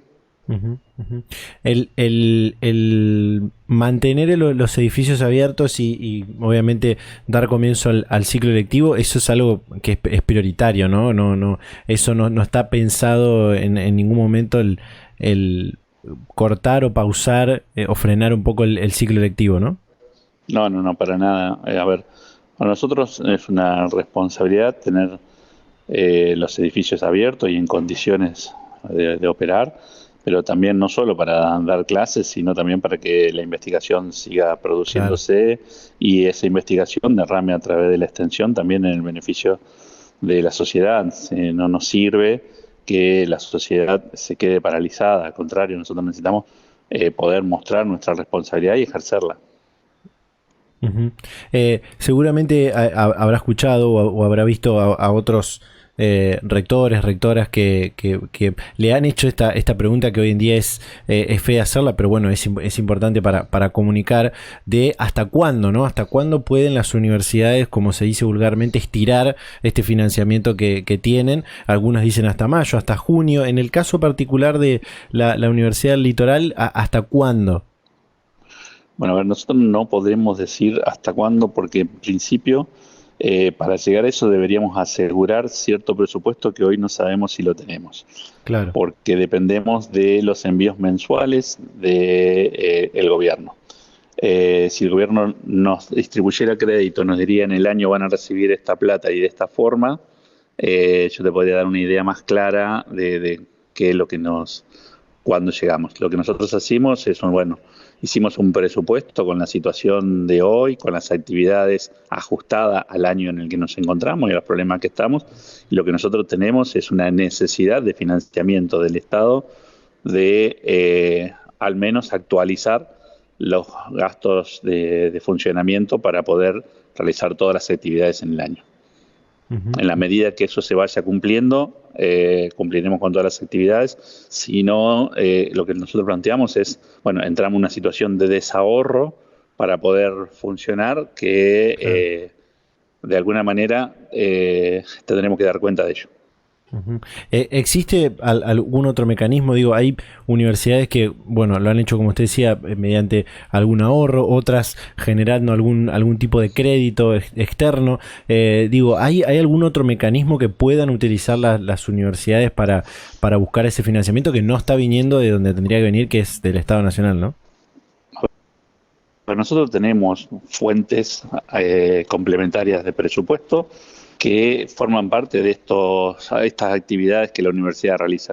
El mantener los edificios abiertos y obviamente dar comienzo al ciclo lectivo, eso es algo que es prioritario, ¿no? No, eso no está pensado en ningún momento el cortar o pausar o frenar un poco el ciclo lectivo, ¿no? No, para nada. A ver, para nosotros es una responsabilidad tener los edificios abiertos y en condiciones de operar, pero también no solo para dar clases, sino también para que la investigación siga produciéndose y esa investigación derrame a través de la extensión también en el beneficio de la sociedad. No nos sirve que la sociedad se quede paralizada, al contrario, nosotros necesitamos poder mostrar nuestra responsabilidad y ejercerla. Seguramente habrá escuchado o habrá visto a otros rectores, rectoras que le han hecho esta pregunta, que hoy en día es fea hacerla, pero bueno, es importante para comunicar, de hasta cuándo, ¿no? Hasta cuándo pueden las universidades, como se dice vulgarmente, estirar este financiamiento que tienen. Algunas dicen hasta mayo, hasta junio. En el caso particular de la Universidad del Litoral, ¿hasta cuándo? Bueno, a ver, nosotros no podremos decir hasta cuándo, porque en principio para llegar a eso deberíamos asegurar cierto presupuesto que hoy no sabemos si lo tenemos. Claro. Porque dependemos de los envíos mensuales del gobierno. Si el gobierno nos distribuyera crédito, nos diría en el año van a recibir esta plata y de esta forma, yo te podría dar una idea más clara de qué es lo que cuando llegamos. Lo que nosotros hacemos es, bueno, hicimos un presupuesto con la situación de hoy, con las actividades ajustadas al año en el que nos encontramos y a los problemas que estamos. Y lo que nosotros tenemos es una necesidad de financiamiento del Estado de al menos actualizar los gastos de funcionamiento para poder realizar todas las actividades en el año. En la medida que eso se vaya cumpliendo, cumpliremos con todas las actividades. Si no, lo que nosotros planteamos es, bueno, entramos en una situación de desahorro para poder funcionar, que de alguna manera tendremos que dar cuenta de ello. Ujú. ¿Existe algún otro mecanismo? Digo, hay universidades que, bueno, lo han hecho, como usted decía, mediante algún ahorro, otras generando algún tipo de crédito externo. Digo, ¿hay algún otro mecanismo que puedan utilizar las universidades para buscar ese financiamiento que no está viniendo de donde tendría que venir, que es del Estado Nacional, ¿no? Pero nosotros tenemos fuentes complementarias de presupuesto que forman parte de estas actividades que la universidad realiza.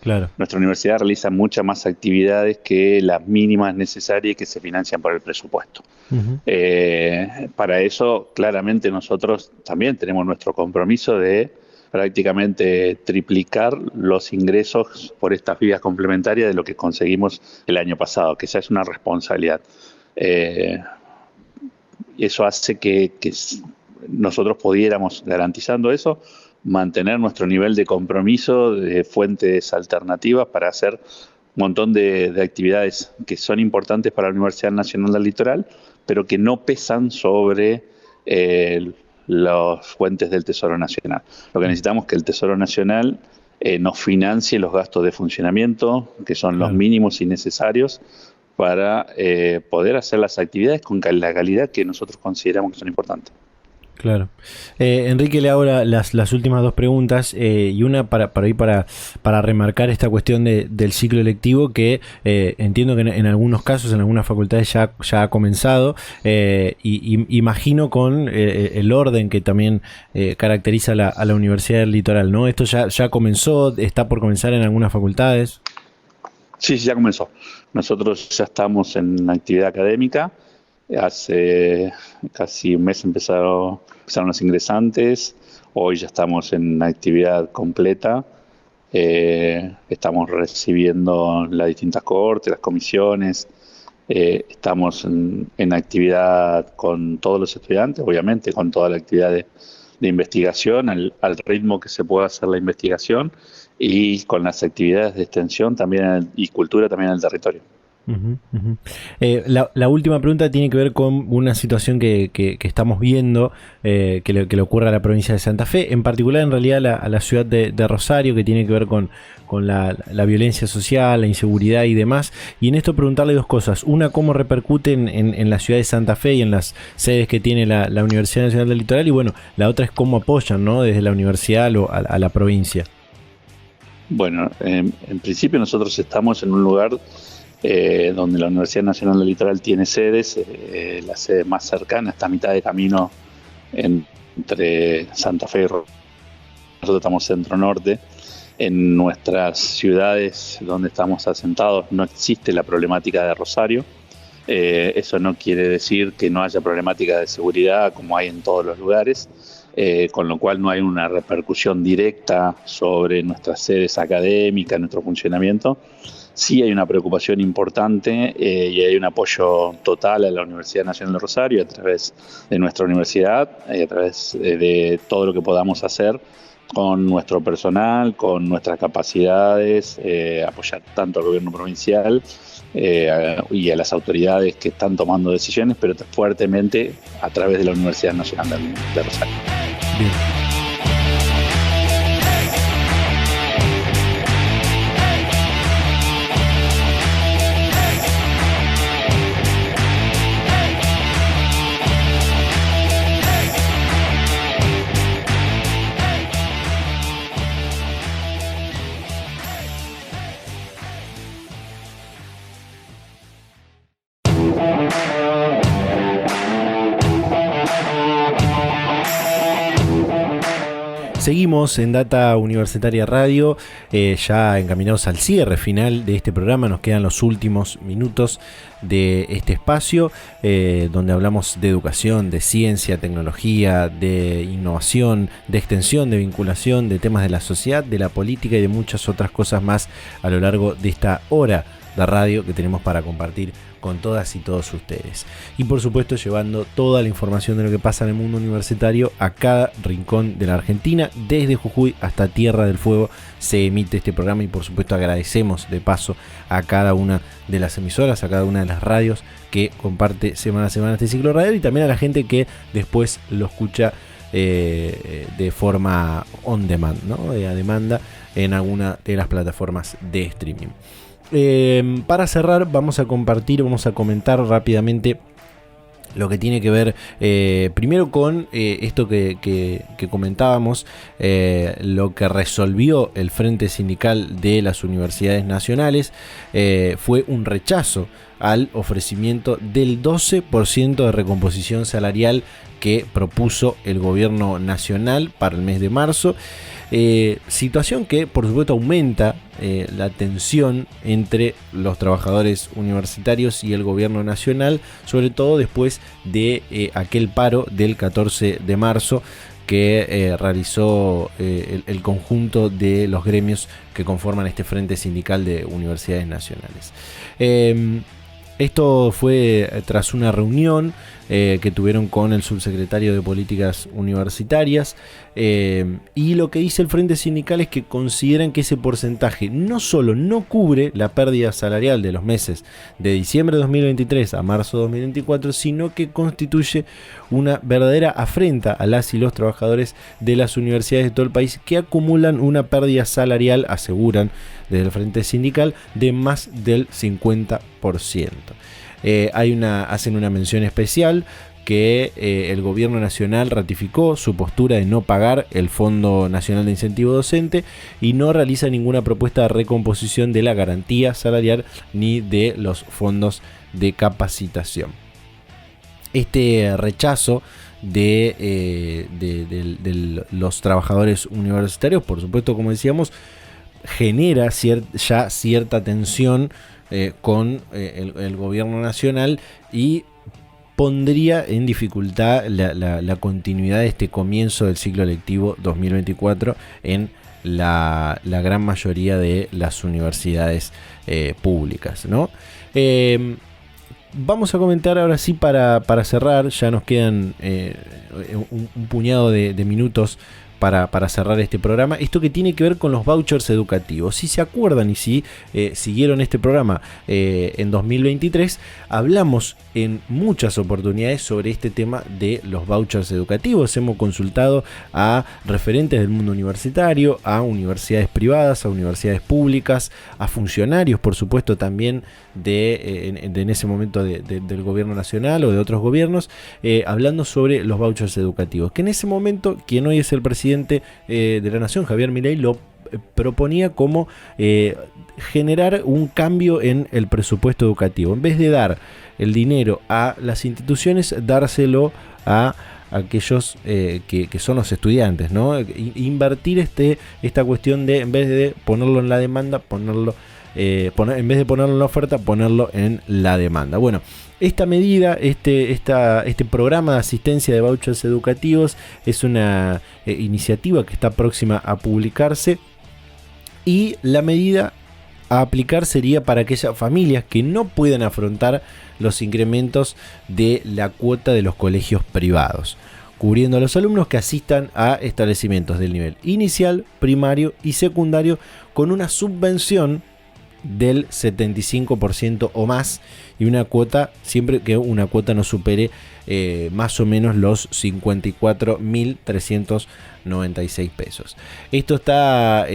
Claro. Nuestra universidad realiza muchas más actividades que las mínimas necesarias que se financian por el presupuesto. Uh-huh. Para eso, claramente, nosotros también tenemos nuestro compromiso de prácticamente triplicar los ingresos por estas vías complementarias de lo que conseguimos el año pasado, que esa es una responsabilidad. Eso hace que nosotros pudiéramos, garantizando eso, mantener nuestro nivel de compromiso de fuentes alternativas para hacer un montón de actividades que son importantes para la Universidad Nacional del Litoral, pero que no pesan sobre las fuentes del Tesoro Nacional. Lo que necesitamos es que el Tesoro Nacional nos financie los gastos de funcionamiento, que son los mínimos y necesarios para poder hacer las actividades con la calidad que nosotros consideramos que son importantes. Claro. Enrique, le hago las últimas dos preguntas y una para remarcar esta cuestión del ciclo electivo que entiendo que en algunos casos, en algunas facultades ya ha comenzado y imagino con el orden que también caracteriza a la Universidad del Litoral, ¿no? Esto ya comenzó, está por comenzar en algunas facultades. Sí, ya comenzó. Nosotros ya estamos en actividad académica. Hace casi un mes empezaron los ingresantes. Hoy ya estamos en actividad completa. Estamos recibiendo las distintas cohortes, las comisiones. Estamos en actividad con todos los estudiantes, obviamente, con toda la actividad de investigación, al ritmo que se pueda hacer la investigación, y con las actividades de extensión también y cultura también en el territorio. Uh-huh, uh-huh. La última pregunta tiene que ver con una situación que estamos viendo que le ocurre a la provincia de Santa Fe, en particular en realidad a la ciudad de Rosario, que tiene que ver con la violencia social, la inseguridad y demás. Y en esto preguntarle dos cosas. Una, cómo repercute en la ciudad de Santa Fe y en las sedes que tiene la Universidad Nacional del Litoral, y bueno, la otra es cómo apoyan, ¿no?, desde la universidad a la provincia. Bueno, en principio nosotros estamos en un lugar donde la Universidad Nacional del Litoral tiene sedes. La sede más cercana está a mitad de camino entre Santa Fe y Rosario. Nosotros estamos centro-norte. En nuestras ciudades donde estamos asentados no existe la problemática de Rosario. Eso no quiere decir que no haya problemática de seguridad como hay en todos los lugares. Con lo cual no hay una repercusión directa sobre nuestras sedes académicas, nuestro funcionamiento. Sí hay una preocupación importante y hay un apoyo total a la Universidad Nacional de Rosario a través de nuestra universidad, a través de todo lo que podamos hacer con nuestro personal, con nuestras capacidades, apoyar tanto al gobierno provincial y a las autoridades que están tomando decisiones, pero fuertemente a través de la Universidad Nacional de Rosario. Bien. Seguimos en Data Universitaria Radio, ya encaminados al cierre final de este programa. Nos quedan los últimos minutos de este espacio, donde hablamos de educación, de ciencia, tecnología, de innovación, de extensión, de vinculación, de temas de la sociedad, de la política y de muchas otras cosas más a lo largo de esta hora de radio que tenemos para compartir con todas y todos ustedes. Y por supuesto llevando toda la información de lo que pasa en el mundo universitario a cada rincón de la Argentina, desde Jujuy hasta Tierra del Fuego se emite este programa, y por supuesto agradecemos de paso a cada una de las emisoras, a cada una de las radios que comparte semana a semana este ciclo radial, y también a la gente que después lo escucha de forma on demand, ¿no? A demanda en alguna de las plataformas de streaming. Para cerrar, vamos a comentar rápidamente lo que tiene que ver primero con esto que comentábamos, lo que resolvió el Frente Sindical de las Universidades Nacionales fue un rechazo al ofrecimiento del 12% de recomposición salarial que propuso el gobierno nacional para el mes de marzo. Situación que por supuesto aumenta la tensión entre los trabajadores universitarios y el gobierno nacional, sobre todo después de aquel paro del 14 de marzo que realizó el conjunto de los gremios que conforman este Frente Sindical de Universidades Nacionales. Esto fue tras una reunión que tuvieron con el subsecretario de Políticas Universitarias, y lo que dice el Frente Sindical es que consideran que ese porcentaje no solo no cubre la pérdida salarial de los meses de diciembre de 2023 a marzo de 2024, sino que constituye una verdadera afrenta a las y los trabajadores de las universidades de todo el país que acumulan una pérdida salarial, aseguran desde el Frente Sindical, de más del 50%. Hacen una mención especial que el gobierno nacional ratificó su postura de no pagar el Fondo Nacional de Incentivo Docente y no realiza ninguna propuesta de recomposición de la garantía salarial ni de los fondos de capacitación. Este rechazo de los trabajadores universitarios, por supuesto, como decíamos, genera ya cierta tensión con el gobierno nacional y pondría en dificultad la continuidad de este comienzo del ciclo lectivo 2024 en la gran mayoría de las universidades públicas, ¿no? Vamos a comentar ahora sí para cerrar, ya nos quedan un puñado de minutos para cerrar este programa, esto que tiene que ver con los vouchers educativos. Si se acuerdan y si siguieron este programa en 2023, hablamos en muchas oportunidades sobre este tema de los vouchers educativos. Hemos consultado a referentes del mundo universitario, a universidades privadas, a universidades públicas, a funcionarios, por supuesto, también en ese momento del gobierno nacional o de otros gobiernos, hablando sobre los vouchers educativos, que en ese momento quien hoy es el presidente de la Nación, Javier Milei, lo proponía como generar un cambio en el presupuesto educativo. En vez de dar el dinero a las instituciones, dárselo a aquellos que son los estudiantes, ¿no? Invertir esta cuestión de, en vez de ponerlo en la demanda, en vez de ponerlo en la oferta, ponerlo en la demanda. Bueno, esta medida, este programa de asistencia de vouchers educativos es una iniciativa que está próxima a publicarse, y la medida a aplicar sería para aquellas familias que no puedan afrontar los incrementos de la cuota de los colegios privados, cubriendo a los alumnos que asistan a establecimientos del nivel inicial, primario y secundario con una subvención del 75% o más, y una cuota, siempre que una cuota no supere más o menos los 54.396 pesos. Esto está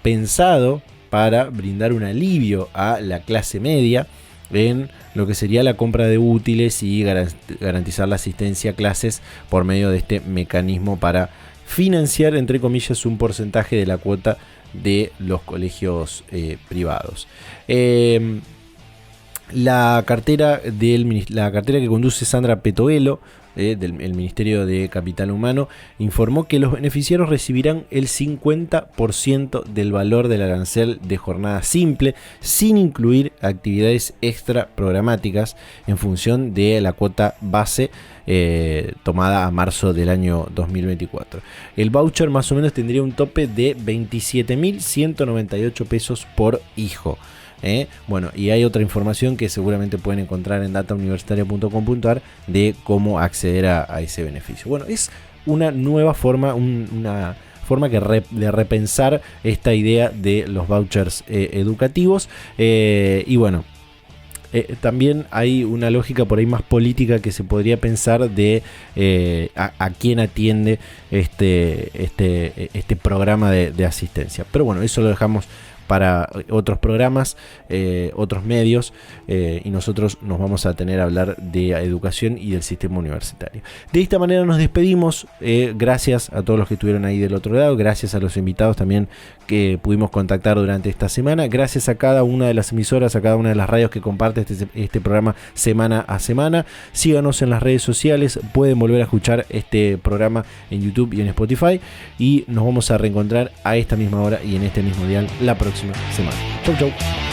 pensado para brindar un alivio a la clase media en lo que sería la compra de útiles y garantizar la asistencia a clases por medio de este mecanismo para financiar, entre comillas, un porcentaje de la cuota de los colegios privados. La cartera que conduce Sandra Petoelo, del Ministerio de Capital Humano, informó que los beneficiarios recibirán el 50% del valor del arancel de jornada simple, sin incluir actividades extra programáticas, en función de la cuota base tomada a marzo del año 2024. El voucher más o menos tendría un tope de 27.198 pesos por hijo. Bueno, y hay otra información que seguramente pueden encontrar en datauniversitaria.com.ar de cómo acceder a ese beneficio. Bueno, es una nueva forma, una forma de repensar esta idea de los vouchers educativos, y bueno, también hay una lógica por ahí más política que se podría pensar de a quién atiende este programa de asistencia. Pero bueno, eso lo dejamos para otros programas, otros medios, y nosotros nos vamos a tener a hablar de educación y del sistema universitario. De esta manera nos despedimos. Gracias a todos los que estuvieron ahí del otro lado, gracias a los invitados también que pudimos contactar durante esta semana, gracias a cada una de las emisoras, a cada una de las radios que comparte este programa semana a semana. Síganos en las redes sociales, pueden volver a escuchar este programa en YouTube y en Spotify, y nos vamos a reencontrar a esta misma hora y en este mismo dial la próxima semana. Chau, chau.